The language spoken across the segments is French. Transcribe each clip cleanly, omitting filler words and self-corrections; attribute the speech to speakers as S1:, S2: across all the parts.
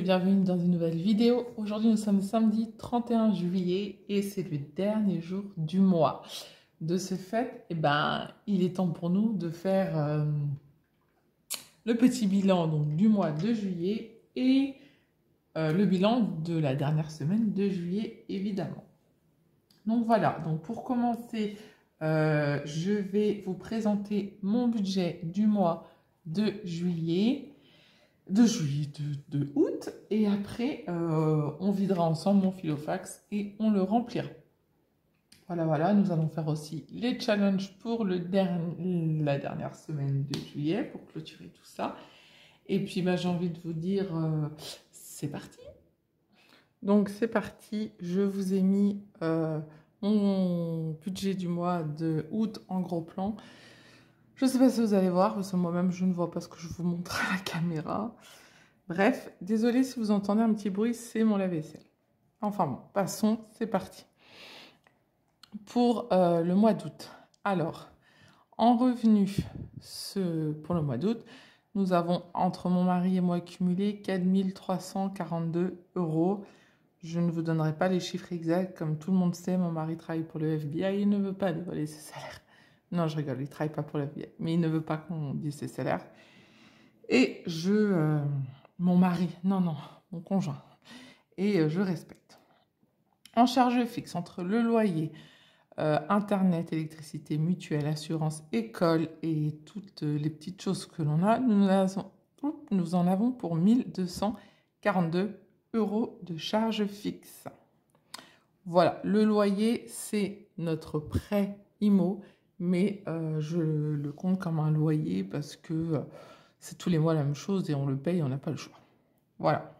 S1: bienvenue dans une nouvelle vidéo. Aujourd'hui nous sommes samedi 31 juillet et c'est le dernier jour du mois. De ce fait, il est temps pour nous de faire le petit bilan donc, du mois de juillet et le bilan de la dernière semaine de juillet évidemment. Donc voilà, donc pour commencer, je vais vous présenter mon budget du mois de juillet. De août, et après on videra ensemble mon filofax et on le remplira. Voilà, nous allons faire aussi les challenges pour la dernière semaine de juillet pour clôturer tout ça. Et puis j'ai envie de vous dire, c'est parti. Donc c'est parti, je vous ai mis mon budget du mois de août en gros plan. Je ne sais pas si vous allez voir, parce que moi-même, je ne vois pas ce que je vous montre à la caméra. Bref, désolé si vous entendez un petit bruit, c'est mon lave-vaisselle. Enfin bon, passons, c'est parti. Pour le mois d'août. Alors, en revenu pour le mois d'août, nous avons, entre mon mari et moi, cumulé 4 342 €. Je ne vous donnerai pas les chiffres exacts. Comme tout le monde sait, mon mari travaille pour le FBI, il ne veut pas dévoiler ses salaires. Non, je rigole, il ne travaille pas pour la vie, mais il ne veut pas qu'on dise ses salaires. Et mon mari, non, mon conjoint. Et je respecte. En charge fixe, entre le loyer, Internet, électricité, mutuelle, assurance, école et toutes les petites choses que l'on a, nous en avons pour 1 242 € de charge fixe. Voilà, le loyer, c'est notre prêt IMO. Mais je le compte comme un loyer parce que c'est tous les mois la même chose et on le paye, on n'a pas le choix. Voilà.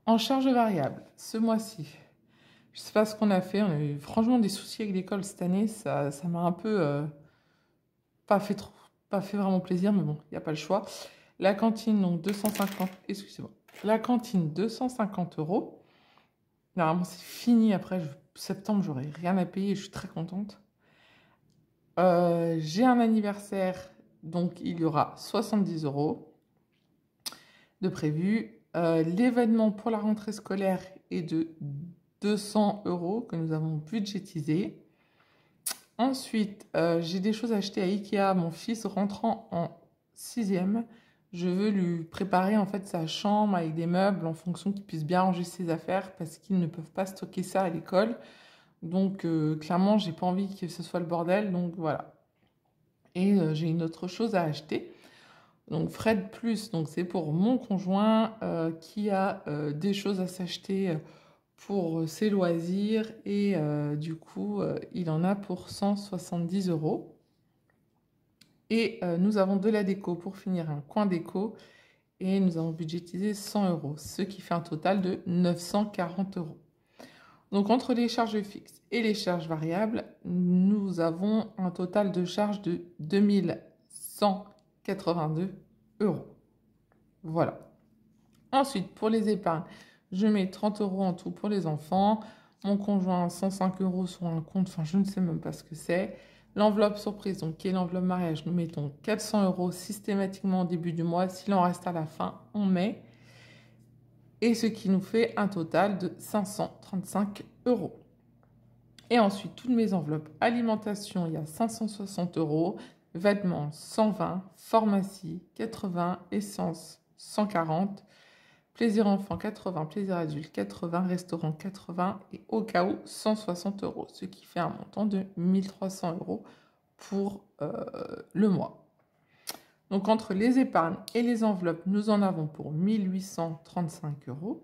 S1: En charge variable, ce mois-ci, je ne sais pas ce qu'on a fait. On a eu franchement des soucis avec l'école cette année. Ça m'a un peu pas fait vraiment plaisir, mais bon, il n'y a pas le choix. La cantine, donc 250, excusez-moi. La cantine, 250 €. Normalement, c'est fini. Après, septembre, j'aurai rien à payer et je suis très contente. J'ai un anniversaire, donc il y aura 70 € de prévu. L'événement pour la rentrée scolaire est de 200 € que nous avons budgétisé. Ensuite, j'ai des choses à acheter à Ikea. Mon fils rentrant en 6e, je veux lui préparer en fait sa chambre avec des meubles en fonction qu'il puisse bien ranger ses affaires parce qu'ils ne peuvent pas stocker ça à l'école. Donc, clairement, j'ai pas envie que ce soit le bordel. Donc, voilà. Et j'ai une autre chose à acheter. Donc, Fred Plus, donc c'est pour mon conjoint qui a des choses à s'acheter pour ses loisirs. Et du coup, il en a pour 170 €. Et nous avons de la déco pour finir un coin déco. Et nous avons budgétisé 100 €, ce qui fait un total de 940 €. Donc, entre les charges fixes et les charges variables, nous avons un total de charges de 2182 €. Voilà. Ensuite, pour les épargnes, je mets 30 € en tout pour les enfants. Mon conjoint, 105 € sur un compte, enfin, je ne sais même pas ce que c'est. L'enveloppe surprise, donc qui est l'enveloppe mariage, nous mettons 400 € systématiquement au début du mois. S'il en reste à la fin, on met. Et ce qui nous fait un total de 535 €. Et ensuite, toutes mes enveloppes. Alimentation, il y a 560 €. Vêtements, 120. Pharmacie, 80. Essence, 140. Plaisir enfant, 80. Plaisir adulte, 80. Restaurant, 80. Et au cas où, 160 €. Ce qui fait un montant de 1300 € pour le mois. Donc, entre les épargnes et les enveloppes, nous en avons pour 1835 €.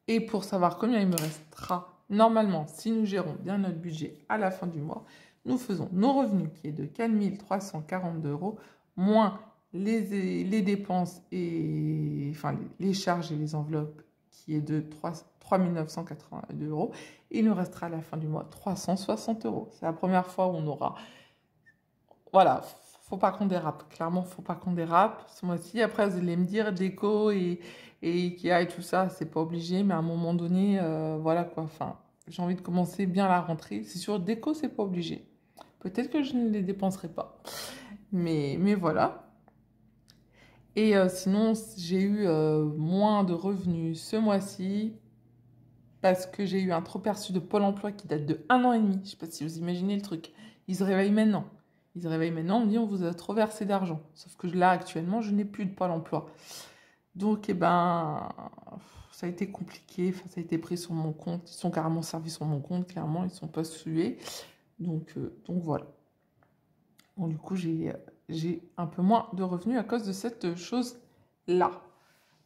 S1: Et pour savoir combien il me restera, normalement, si nous gérons bien notre budget à la fin du mois, nous faisons nos revenus qui est de 4 342 € moins les dépenses et enfin les charges et les enveloppes qui est de 3 982 €. Et il nous restera à la fin du mois 360 €. C'est la première fois où on aura... Voilà, faut pas qu'on dérape. Clairement, faut pas qu'on dérape ce mois-ci. Après, vous allez me dire déco et Ikea et tout ça, c'est pas obligé. Mais à un moment donné, voilà quoi. Enfin, j'ai envie de commencer bien la rentrée. C'est sûr, déco, c'est pas obligé. Peut-être que je ne les dépenserai pas. Mais voilà. Et sinon, j'ai eu moins de revenus ce mois-ci parce que j'ai eu un trop perçu de Pôle emploi qui date de 1 an et demi. Je ne sais pas si vous imaginez le truc. Ils se réveillent maintenant. Ils se réveillent maintenant, on me dit on vous a trop versé d'argent. Sauf que là, actuellement, je n'ai plus de Pôle emploi. Donc, eh ben, ça a été compliqué. Enfin, ça a été pris sur mon compte. Ils sont carrément servis sur mon compte, clairement. Ils ne sont pas sués. Donc voilà. Bon, du coup, j'ai un peu moins de revenus à cause de cette chose-là.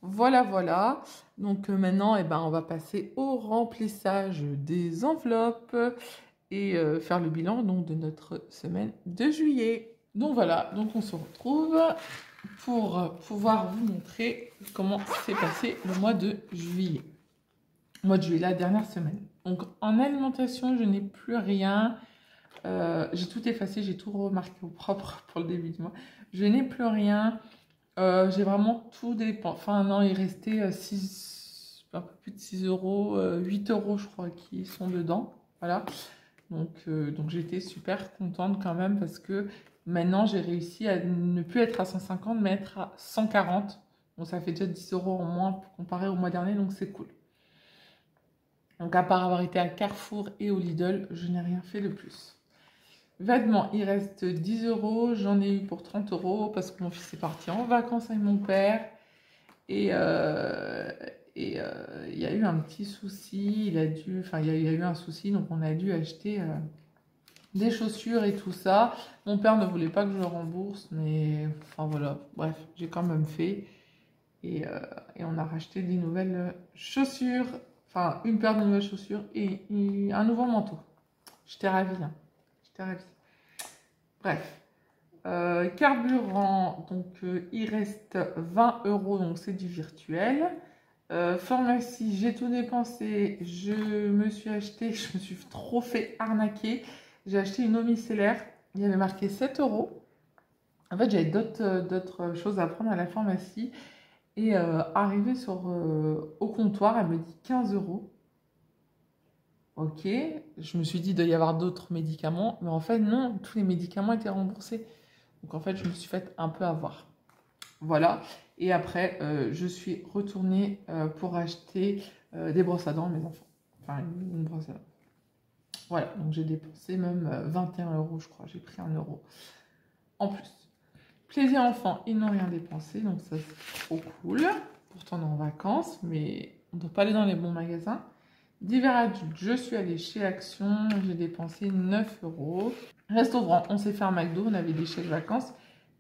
S1: Voilà, voilà. Donc maintenant, eh ben, on va passer au remplissage des enveloppes et faire le bilan donc, de notre semaine de juillet. Donc voilà, donc on se retrouve pour pouvoir vous montrer comment s'est passé le mois de juillet. Le mois de juillet, la dernière semaine. Donc en alimentation, je n'ai plus rien. J'ai tout effacé, j'ai tout remarqué au propre pour le début du mois. Je n'ai plus rien. J'ai vraiment tout dépensé. Enfin, non, il restait un peu plus de 6 euros, 8 euros, je crois, qui sont dedans. Voilà. Donc j'étais super contente quand même parce que maintenant, j'ai réussi à ne plus être à 150, mais être à 140. Donc, ça fait déjà 10 euros en moins comparé au mois dernier, donc c'est cool. Donc, à part avoir été à Carrefour et au Lidl, je n'ai rien fait de plus. Vêtements, il reste 10 euros. J'en ai eu pour 30 euros parce que mon fils est parti en vacances avec mon père. Et il y a eu un petit souci. Il y a eu un souci, donc on a dû acheter des chaussures et tout ça. Mon père ne voulait pas que je le rembourse, mais enfin voilà. Bref, j'ai quand même fait. Et on a racheté des nouvelles chaussures. Enfin, une paire de nouvelles chaussures et un nouveau manteau. J'étais ravie, hein. J'étais ravie. Bref. Carburant, donc il reste 20 euros, donc c'est du virtuel. Pharmacie, j'ai tout dépensé. Je me suis trop fait arnaquer. J'ai acheté une eau micellaire. Il y avait marqué 7 euros. En fait, j'avais d'autres choses à prendre à la pharmacie. Et arrivé au comptoir, elle me dit 15 euros. Ok, je me suis dit, il doit y avoir d'autres médicaments. Mais en fait, non, tous les médicaments étaient remboursés. Donc en fait, je me suis fait un peu avoir. Voilà. Et après, je suis retournée pour acheter des brosses à dents à mes enfants. Enfin, une brosse à dents. Voilà. Donc j'ai dépensé même 21 euros, je crois. J'ai pris 1 euro en plus. Plaisir enfant, ils n'ont rien dépensé. Donc ça, c'est trop cool. Pourtant, on est en vacances, mais on ne doit pas aller dans les bons magasins. Divers adultes, je suis allée chez Action. J'ai dépensé 9 euros. Restaurant, on s'est fait un McDo. On avait des chèques vacances.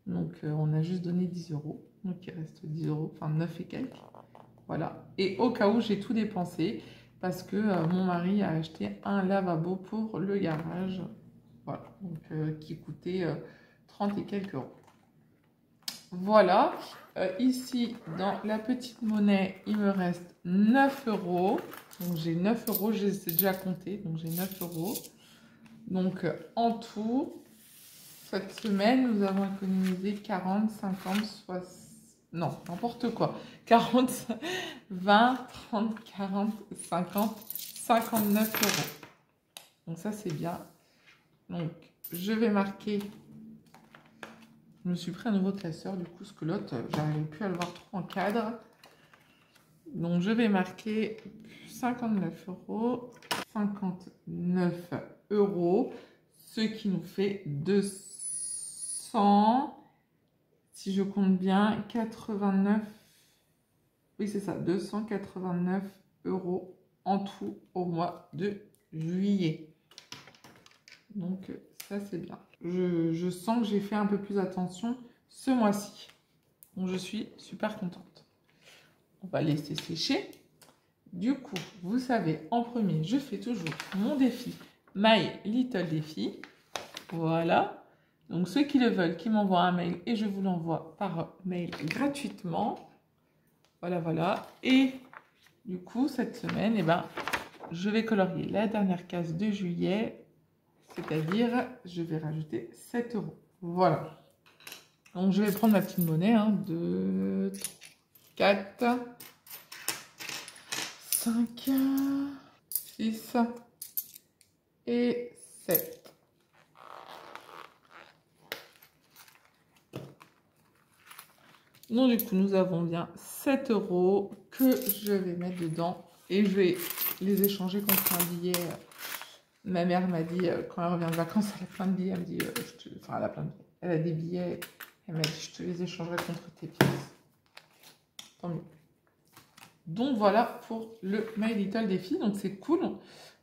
S1: Donc, on a juste donné 10 euros. Donc, il reste 10 euros, enfin 9 et quelques. Voilà. Et au cas où, j'ai tout dépensé parce que mon mari a acheté un lavabo pour le garage. Voilà. Donc, qui coûtait 30 et quelques euros. Voilà. Ici, dans la petite monnaie, il me reste 9 euros. Donc, j'ai 9 euros. Je les ai déjà comptés. Donc, j'ai 9 euros. Donc, en tout... Cette semaine, nous avons économisé 40, 50, 60... Non, n'importe quoi. 40, 20, 30, 40, 50, 59 euros. Donc ça, c'est bien. Donc, je vais marquer... Je me suis pris un nouveau classeur, du coup, parce que l'autre, j'arrivais plus à le voir trop en cadre. Donc, je vais marquer 59 euros. 59 euros. Ce qui nous fait 200... Si je compte bien, 89, oui c'est ça, 289 euros en tout au mois de juillet. Donc ça c'est bien. Je sens que j'ai fait un peu plus attention ce mois-ci. Donc je suis super contente. On va laisser sécher. Du coup, vous savez, en premier, je fais toujours mon défi, My Little Défi. Voilà. Donc, ceux qui le veulent, qui m'envoient un mail et je vous l'envoie par mail gratuitement. Voilà, voilà. Et du coup, cette semaine, eh ben, je vais colorier la dernière case de juillet. C'est-à-dire, je vais rajouter 7 euros. Voilà. Donc, je vais prendre ma petite monnaie. 2, 4, 5, 6 et 7. Donc du coup, nous avons bien 7 € que je vais mettre dedans. Et je vais les échanger contre un billet. Ma mère m'a dit, quand elle revient de vacances, elle a plein de billets. Elle me dit, enfin, elle a plein de billets. Elle a des billets. Elle m'a dit, je te les échangerai contre tes pièces. Tant mieux. Donc voilà pour le My Little Défi. Donc c'est cool.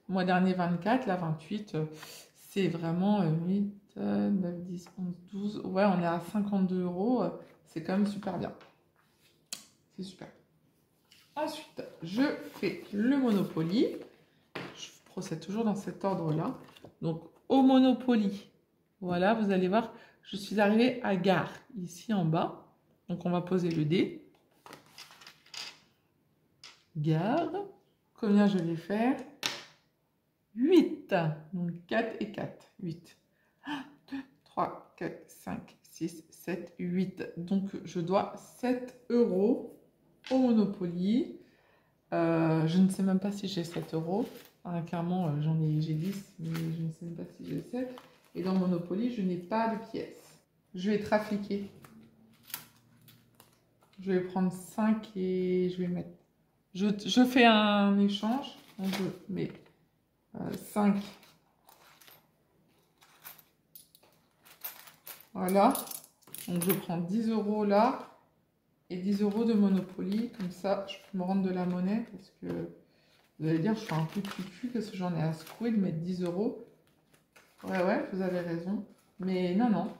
S1: Mois dernier 24, là 28. C'est vraiment 8, 9, 10, 11, 12. Ouais, on est à 52 €. C'est quand même super bien. C'est super. Ensuite, je fais le Monopoly. Je procède toujours dans cet ordre-là. Donc, au Monopoly, voilà, vous allez voir, je suis arrivée à gare, ici en bas. Donc, on va poser le dé. Gare. Combien je vais faire? 8. Donc, 4 et 4. 8. 1, 2, 3, 4, 5, 6, 7, 8. Donc, je dois 7 € au Monopoly. Je ne sais même pas si j'ai 7 €. Clairement, j'ai 10, mais je ne sais même pas si j'ai 7. Et dans Monopoly, je n'ai pas de pièces. Je vais trafiquer. Je vais prendre 5 et je vais mettre... Je fais un échange. Donc je mets 5. Voilà. Donc je prends 10 € là. Et 10 € de Monopoly. Comme ça, je peux me rendre de la monnaie. Parce que vous allez dire, je suis un peu cucu parce que j'en ai à secouer de mettre 10 €. Ouais, vous avez raison. Mais non, non.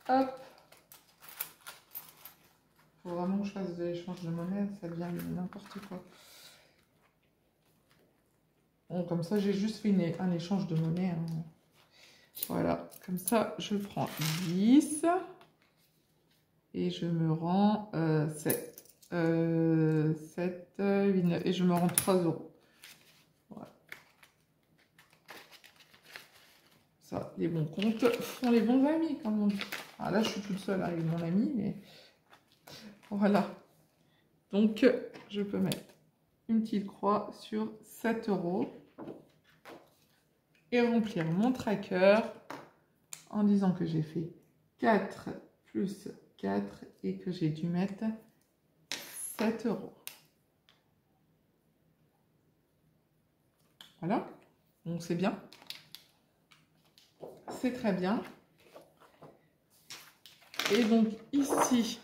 S1: Hop. Faut vraiment que je fasse de l'échange de monnaie, ça devient n'importe quoi. Bon, comme ça, j'ai juste fait un échange de monnaie. Hein. Voilà, comme ça, je prends 10 et je me rends 7. 7, 8, 9 et je me rends 3 €. Voilà. Ça, les bons comptes font les bons amis, comme on dit. Alors là, je suis toute seule avec mon ami, mais voilà. Donc, je peux mettre une petite croix sur 7 € et remplir mon tracker en disant que j'ai fait 4 plus 4 et que j'ai dû mettre 7 €. Voilà, donc c'est bien. C'est très bien. Et donc ici,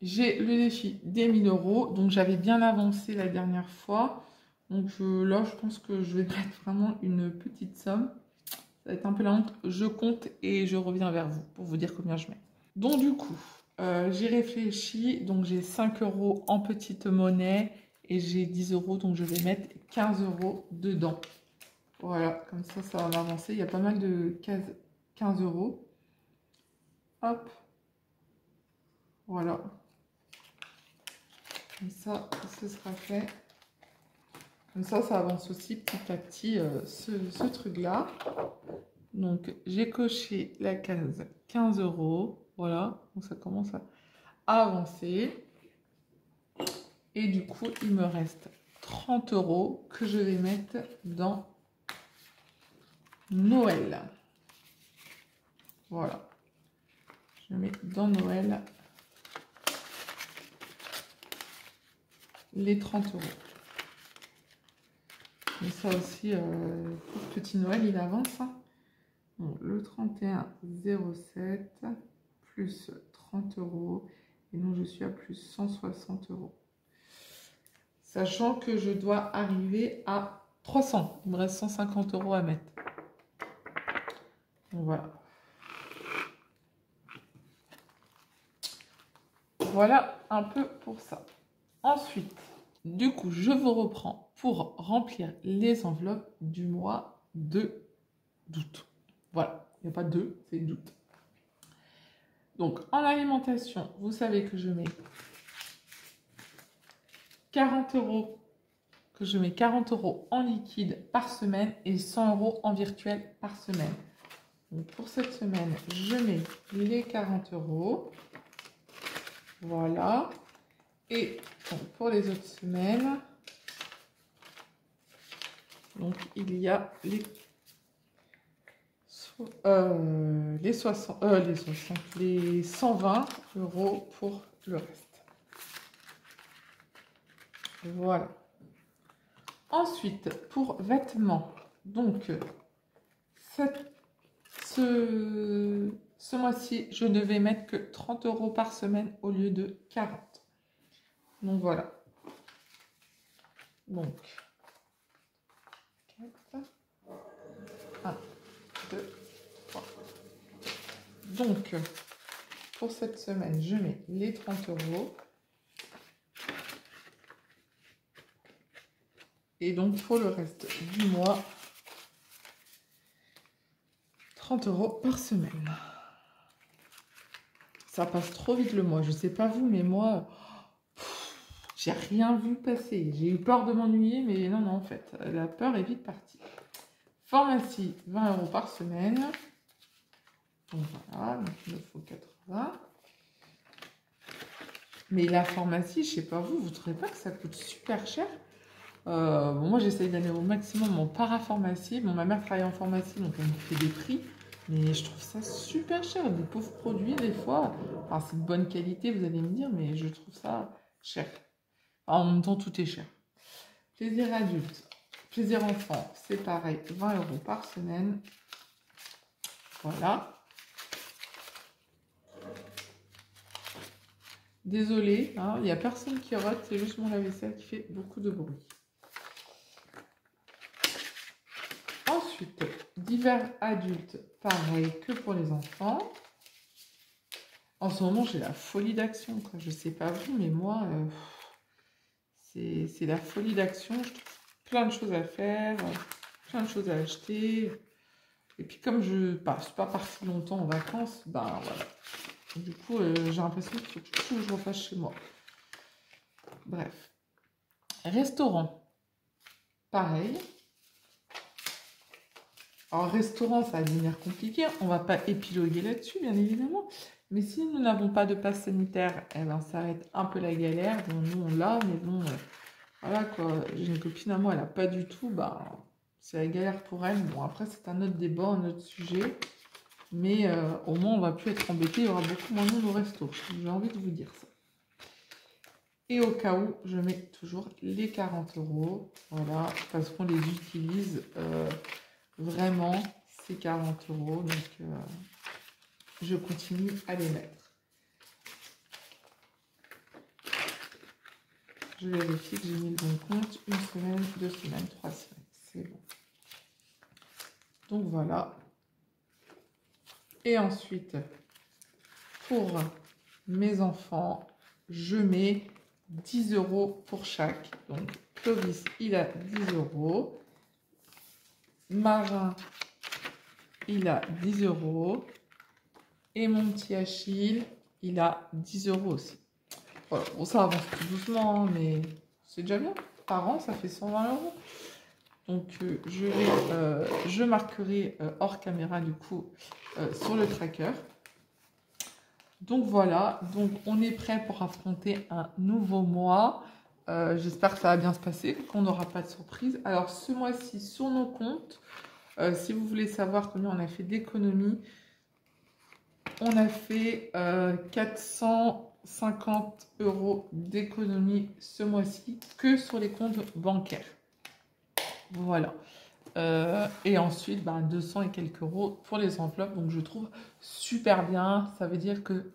S1: j'ai le défi des 1000 €. Donc j'avais bien avancé la dernière fois. Donc là, je pense que je vais mettre vraiment une petite somme. Ça va être un peu la honte. Je compte et je reviens vers vous pour vous dire combien je mets. Donc du coup, j'ai réfléchi. Donc j'ai 5 € en petite monnaie et j'ai 10 €. Donc je vais mettre 15 € dedans. Voilà, comme ça va m'avancer. Il y a pas mal de 15 €. Hop. Voilà. Comme ça, ce sera fait. Comme ça avance aussi petit à petit ce truc-là. Donc, j'ai coché la case 15 €. Voilà, donc ça commence à avancer. Et du coup, il me reste 30 € que je vais mettre dans Noël. Voilà. Je mets dans Noël les 30 €. Mais ça aussi, pour petit Noël, il avance. Hein. Bon, le 31,07 plus 30 €. Et donc, je suis à plus 160 €. Sachant que je dois arriver à 300. Il me reste 150 € à mettre. Donc, voilà. Voilà un peu pour ça. Ensuite, du coup, je vous reprends pour remplir les enveloppes du mois d'août. Voilà, il n'y a pas deux, c'est d'août. Donc, en alimentation, vous savez que je mets 40 €, que je mets 40 € en liquide par semaine et 100 € en virtuel par semaine. Donc, pour cette semaine, je mets les 40 €. Voilà. Et donc, pour les autres semaines, donc, il y a les les 120 euros pour le reste. Voilà. Ensuite, pour vêtements, donc ce mois-ci, je ne vais mettre que 30 euros par semaine au lieu de 40. Donc voilà. Donc, 4, 1, 2, 3. Donc, pour cette semaine, je mets les 30 euros. Et donc, pour le reste du mois, 30 euros par semaine. Ça passe trop vite le mois. Je sais pas vous, mais moi, j'ai rien vu passer. J'ai eu peur de m'ennuyer, mais non, en fait, la peur est vite partie. Pharmacie, 20 euros par semaine. Donc voilà, donc il me faut 80. Mais la pharmacie, je sais pas vous, vous trouvez pas que ça coûte super cher? Bon, moi, j'essaye d'aller au maximum en parapharmacie. Bon, ma mère travaille en pharmacie, donc elle me fait des prix. Mais je trouve ça super cher. Des pauvres produits, des fois. Enfin, c'est de bonne qualité, vous allez me dire, mais je trouve ça cher. En même temps, tout est cher. Plaisir adulte, plaisir enfant, c'est pareil, 20 euros par semaine. Voilà. Désolée, hein, il n'y a personne qui rote, c'est juste mon lave-vaisselle qui fait beaucoup de bruit. Ensuite, divers adultes, pareil que pour les enfants. En ce moment, j'ai la folie d'action. Je ne sais pas vous, mais moi, c'est la folie d'action. Je trouve plein de choses à faire, plein de choses à acheter. Et puis comme je ne suis pas partie longtemps en vacances, ben voilà. Du coup, j'ai l'impression qu'il faut que tout je refasse chez moi. Bref. Restaurant. Pareil. Alors, restaurant, ça va devenir compliqué. On ne va pas épiloguer là-dessus, bien évidemment. Mais si nous n'avons pas de passe sanitaire, eh ben, ça va être un peu la galère. Bon, nous, on l'a, mais bon, voilà quoi. J'ai une copine à moi, elle n'a pas du tout. Ben, c'est la galère pour elle. Bon, après, c'est un autre débat, un autre sujet. Mais au moins, on ne va plus être embêté. Il y aura beaucoup moins de monde au resto. J'ai envie de vous dire ça. Et au cas où, je mets toujours les 40 euros. Voilà, parce qu'on les utilise vraiment, ces 40 euros. Donc, je continue à les mettre. Je vérifie que j'ai mis le bon compte. 1 semaine, 2 semaines, 3 semaines. C'est bon. Donc, voilà. Et ensuite, pour mes enfants, je mets 10 euros pour chaque. Donc, Clovis, il a 10 euros. Marin, il a 10 euros. Et mon petit Achille, il a 10 euros aussi. Voilà. Bon, ça avance tout doucement, hein, mais c'est déjà bien. Par an, ça fait 120 euros. Donc, je marquerai hors caméra, du coup, sur le tracker. Donc, voilà. Donc, on est prêt pour affronter un nouveau mois. J'espère que ça va bien se passer, qu'on n'aura pas de surprise. Alors, ce mois-ci, sur nos comptes, si vous voulez savoir combien on a fait d'économies, on a fait 450 euros d'économies ce mois-ci que sur les comptes bancaires. Voilà. Et ensuite, 200 et quelques euros pour les enveloppes. Donc, je trouve super bien. Ça veut dire que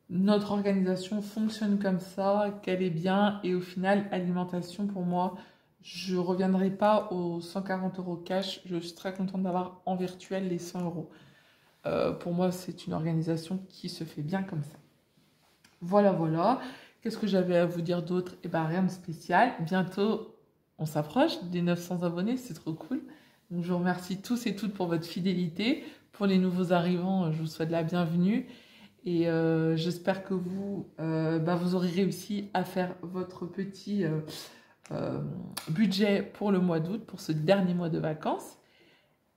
S1: notre organisation fonctionne comme ça, qu'elle est bien. Et au final, alimentation, pour moi, je ne reviendrai pas aux 140 euros cash. Je suis très contente d'avoir en virtuel les 100 euros. Pour moi, c'est une organisation qui se fait bien comme ça. Voilà, voilà. Qu'est-ce que j'avais à vous dire d'autre? Eh bien, rien de spécial. Bientôt, on s'approche des 900 abonnés. C'est trop cool. Donc, je vous remercie tous et toutes pour votre fidélité. Pour les nouveaux arrivants, je vous souhaite la bienvenue. Et j'espère que vous aurez réussi à faire votre petit budget pour le mois d'août, pour ce dernier mois de vacances.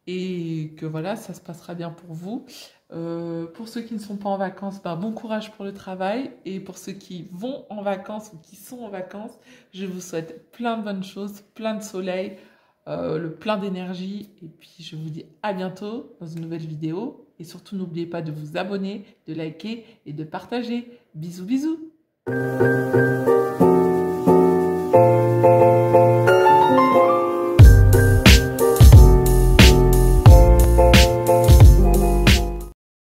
S1: Et que voilà, ça se passera bien pour vous. Pour ceux qui ne sont pas en vacances, bon courage pour le travail. Et pour ceux qui vont en vacances ou qui sont en vacances, je vous souhaite plein de bonnes choses, plein de soleil, le plein d'énergie. Et puis, je vous dis à bientôt dans une nouvelle vidéo. Et surtout, n'oubliez pas de vous abonner, de liker et de partager. Bisous, bisous!